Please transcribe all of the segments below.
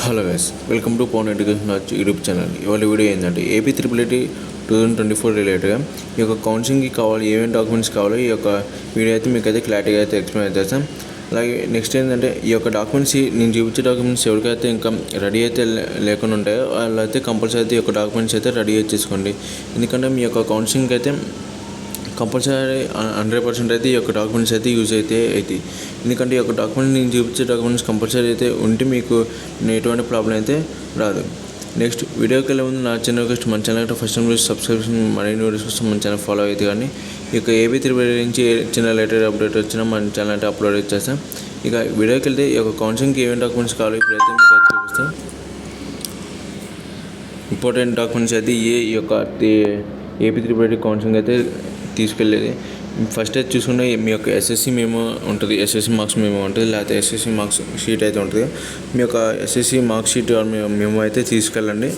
Hello guys, welcome to Pavan education YouTube channel. ఇవాళ video ఏంటంటే AP triple 2024 రిలేటెడ్గా ఈ యొక్క కౌన్సిలింగ్కి కావాలి ఏమేమి డాక్యుమెంట్స్ కావాలో ఈ యొక్క వీడియో అయితే మీకు అయితే క్లారిటీగా అయితే ఎక్స్ప్లెయిన్ చేస్తాం. అలాగే నెక్స్ట్ ఏంటంటే ఈ యొక్క డాక్యుమెంట్స్ నేను చూపించే డాక్యుమెంట్స్ ఎవరికైతే ఇంకా రెడీ అయితే లేకుండా ఉంటాయో వాళ్ళైతే కంపల్సరీ అయితే ఈ యొక్క డాక్యుమెంట్స్ అయితే రెడీ చేసుకోండి. ఎందుకంటే మీ యొక్క కౌన్సిలింగ్కి అయితే కంపల్సరీ 100% అయితే ఈ యొక్క డాక్యుమెంట్స్ అయితే యూజ్ అయితే అవుతాయి. ఎందుకంటే ఈ యొక్క డాక్యుమెంట్ నేను చూపించే డాక్యుమెంట్స్ కంపల్సరీ అయితే ఉంటే మీకు ఎటువంటి ప్రాబ్లం అయితే రాదు. నెక్స్ట్ వీడియోకి వెళ్ళే ముందు నా ఛానల్ మన ఛానల్ అయితే ఫస్ట్ టైం సబ్స్క్రిప్షన్ మరిన్ని వీడియోస్ కోసం మన ఛానల్ ఫాలో అయితే కానీ ఇక ఏపీ త్రిపుల్ నుంచి చిన్న లేటెడ్ అప్డేట్ వచ్చినా మన ఛానల్ అయితే అప్లోడ్ చేస్తాం. ఇక వీడియోకి వెళ్తే ఈ యొక్క కౌన్సిలింగ్కి ఏమేమి డాక్యుమెంట్స్ కావాలో ఇప్పుడైతే మీకు అయితే చూపిస్తాం. ఇంపార్టెంట్ డాక్యుమెంట్స్ అయితే ఈ యొక్క ఏపీ త్రిపుల్ కౌన్సిలింగ్ అయితే తీసుకెళ్ళేది. ఫస్ట్ అయితే చూసుకుంటే మీ యొక్క ఎస్ఎస్సి మేమో ఉంటుంది, ఎస్ఎస్సి మార్క్స్ మేమో ఉంటుంది, లేకపోతే ఎస్ఎస్సి మార్క్స్ షీట్ అయితే ఉంటుంది. మీ యొక్క ఎస్ఎస్సి మార్క్స్ షీట్ మేము అయితే తీసుకెళ్ళండి.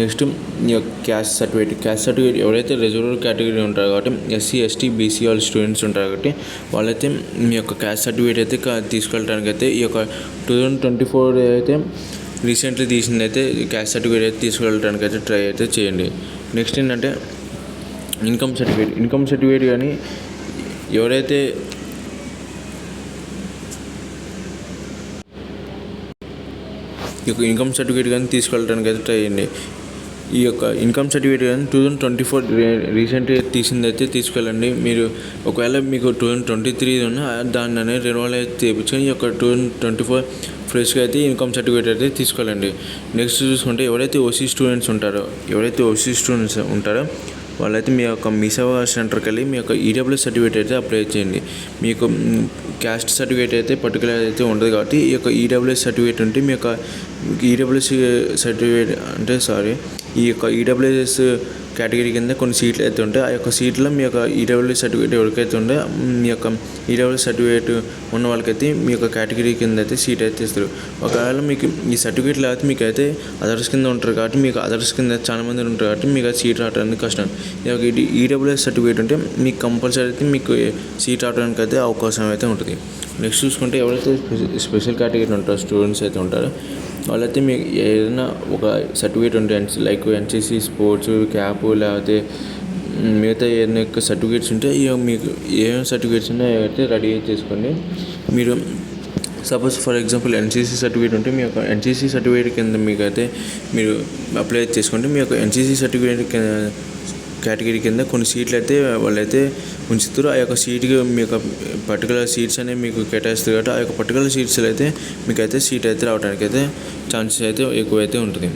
నెక్స్ట్ మీ యొక్క క్యాస్ట్ సర్టిఫికేట్ ఎవరైతే రిజర్వ్డ్ కేటగిరీ ఉంటారో కాబట్టి ఎస్సీ ఎస్టీ బీసీ వాళ్ళ స్టూడెంట్స్ ఉంటారు కాబట్టి వాళ్ళైతే మీ యొక్క క్యాస్ట్ సర్టిఫికేట్ అయితే తీసుకెళ్ళడానికి అయితే ఈ యొక్క 2024 అయితే రీసెంట్లీ తీసింది అయితే క్యాస్ట్ సర్టిఫికేట్ అయితే తీసుకెళ్ళడానికి అయితే ట్రై అయితే చేయండి. నెక్స్ట్ ఏంటంటే ఇన్కమ్ సర్టిఫికేట్ కానీ ఎవరైతే ఈ యొక్క ఇన్కమ్ సర్టిఫికేట్ కానీ తీసుకెళ్ళడానికి అయితే ట్రై చేయండి. ఈ యొక్క ఇన్కమ్ సర్టిఫికేట్ కానీ 2024 రీసెంట్గా తీసింది అయితే తీసుకెళ్ళండి. మీరు ఒకవేళ మీకు 2023 ఉన్నా దాన్ని అనేది రెన్యువల్ అయితే చేయించుకొని ఈ యొక్క 2024 ఫ్రెష్గా అయితే ఇన్కమ్ సర్టిఫికేట్ అయితే తీసుకెళ్ళండి. నెక్స్ట్ చూసుకుంటే ఎవరైతే ఓసీ స్టూడెంట్స్ ఉంటారో వాళ్ళైతే మీ యొక్క మీ సేవా సెంటర్కి వెళ్ళి మీ యొక్క ఈడబ్ల్యూఎస్ సర్టిఫికేట్ అయితే అప్లై చేయండి. మీకు క్యాస్ట్ సర్టిఫికేట్ అయితే పర్టికులర్ అయితే ఉండదు కాబట్టి ఈ యొక్క ఈడబ్ల్యూఎస్ సర్టిఫికేట్ ఉంటే మీ యొక్క ఈడబ్ల్యూఎస్ సర్టిఫికేట్ ఈ యొక్క ఈడబ్ల్యూఎస్ కేటగిరీ కింద కొన్ని సీట్లు అయితే ఉంటాయి. ఆ యొక్క సీట్లో మీ యొక్క ఈడబ్ల్యూఎస్ సర్టిఫికేట్ ఎవరికైతే ఉంటే మీ యొక్క ఈడబ్ల్యూఎస్ సర్టిఫికేట్ ఉన్న వాళ్ళకైతే మీ యొక్క కేటగిరీ కింద అయితే సీట్ అయితే ఇస్తారు. ఒకవేళ మీకు ఈ సర్టిఫికేట్ లేకపోతే మీకు అయితే అదర్స్ కింద ఉంటారు కాబట్టి మీకు అదర్స్ కింద చాలా మంది ఉంటారు కాబట్టి మీకు అది సీట్ రావడానికి కష్టం. ఈ యొక్క ఈడబ్ల్యూఎస్ సర్టిఫికేట్ ఉంటే మీకు కంపల్సరీ అయితే మీకు సీట్ రావడానికి అయితే అవకాశం అయితే ఉంటుంది. నెక్స్ట్ చూసుకుంటే ఎవరైతే స్పెషల్ కేటగిరీ ఉంటారో స్టూడెంట్స్ అయితే ఉంటారో వాళ్ళైతే మీకు ఏదైనా ఒక సర్టిఫికేట్ ఉంటే లైక్ ఎన్సీసీ స్పోర్ట్స్ క్యాప్ లేకపోతే మిగతా ఏదైనా యొక్క సర్టిఫికేట్స్ ఉంటే మీకు ఏమేమి సర్టిఫికేట్స్ ఉన్నాయో అయితే రెడీ చేసుకోండి. మీరు suppose for example NCC certificate ఉంటే మీ యొక్క ఎన్సీసీ సర్టిఫికేట్ కింద మీకు అయితే మీరు అప్లై చేసుకుంటే మీ యొక్క ఎన్సీసీ సర్టిఫికేట్ కేటగిరీ కింద కొన్ని సీట్లు అయితే వాళ్ళైతే ఉంచుతారు. ఆ యొక్క సీట్కి మీ యొక్క పర్టికులర్ సీట్స్ అనేవి మీకు కేటాయిస్తారు కాబట్టి ఆ యొక్క పర్టికులర్ సీట్స్లో అయితే మీకు అయితే సీట్ అయితే రావడానికి అయితే ఛాన్సెస్ అయితే ఎక్కువైతే ఉంటుంది.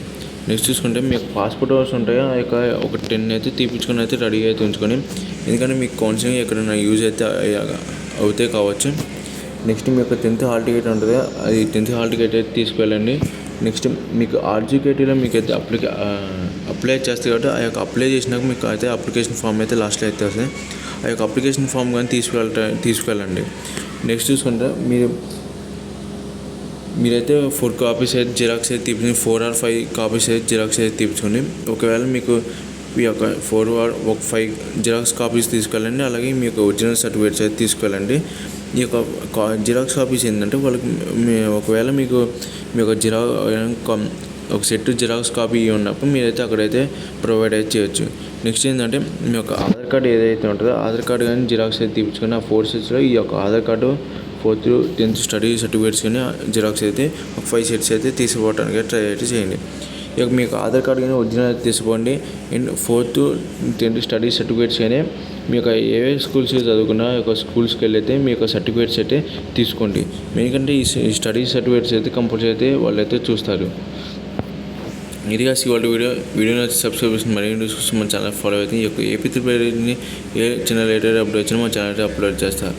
నెక్స్ట్ చూసుకుంటే మీ యొక్క పాస్పోర్ట్ అవర్స్ ఉంటాయో ఆ యొక్క ఒక 10 అయితే తీపించుకొని అయితే రెడీ అయితే ఉంచుకొని, ఎందుకంటే మీకు కౌన్సిలింగ్ ఎక్కడైనా యూజ్ అయితే అవుతే కావచ్చు. నెక్స్ట్ మీ యొక్క 10th హాల్ టికెట్ ఉంటుంది, అది 10th హాల్ టికెట్ అయితే తీసుకెళ్ళండి. నెక్స్ట్ మీకు ఆర్జీకేటీలో మీకు అయితే అప్లై చేస్తే కాబట్టి ఆ యొక్క అప్లై చేసినాక మీకు అయితే అప్లికేషన్ ఫామ్ అయితే లాస్ట్లో అయితే వస్తుంది. ఆ యొక్క అప్లికేషన్ ఫామ్ కానీ తీసుకెళ్ళండి. నెక్స్ట్ చూసుకుంటే మీరైతే 4 కాపీస్ అయితే జిరాక్స్ అయితే తీపించుకొని 4 or 5 కాపీస్ అయితే జిరాక్స్ అయితే తీపించుకోండి. ఒకవేళ మీకు ఈ యొక్క 4 or 5 జిరాక్స్ కాపీస్ తీసుకెళ్ళండి. అలాగే మీ యొక్క ఒరిజినల్ సర్టిఫికేట్స్ అయితే తీసుకెళ్ళండి. ఈ యొక్క జిరాక్స్ కాపీస్ ఏంటంటే వాళ్ళకి ఒకవేళ మీకు మీ యొక్క ఒక సెట్ జిరాక్స్ కాపీ ఉన్నప్పుడు మీరైతే అక్కడైతే ప్రొవైడ్ అయితే చేయొచ్చు. నెక్స్ట్ ఏంటంటే మీ యొక్క ఆధార్ కార్డు ఏదైతే ఉంటుందో ఆధార్ కార్డు కానీ జిరాక్స్ అయితే తీపించుకొని ఆ 4 సెట్స్లో ఈ యొక్క Aadhaar card 4th to 10th study certificates కానీ జిరాక్స్ అయితే ఒక 5 సెట్స్ అయితే తీసుకోవడానికి ట్రై అయితే చేయండి. ఇక మీకు ఆధార్ కార్డు కానీ ఒరిజినల్ అయితే తీసుకోండి. And 4th to 10th study certificates కానీ మీ యొక్క ఏ స్కూల్స్ చదువుకున్నా యొక్క స్కూల్స్కి వెళ్ళైతే మీ యొక్క సర్టిఫికేట్స్ అయితే తీసుకోండి. ఎందుకంటే ఈ స్టడీ సర్టిఫికేట్స్ అయితే కంపల్సరీ అయితే వాళ్ళు అయితే చూస్తారు. ఇదిగా వాళ్ళ వీడియోని వచ్చి సబ్స్క్రైబ్ చేసి మరిన్ని వీడియోస్ కోసం మన ఛానల్ ఫాలో అయితే ఈ యొక్క ఏపీ త్రిపుల్ ఏ చిన్న లేటెడ్ అప్డేట్ వచ్చినా మన ఛానల్ అయితే అప్లోడ్ చేస్తారు.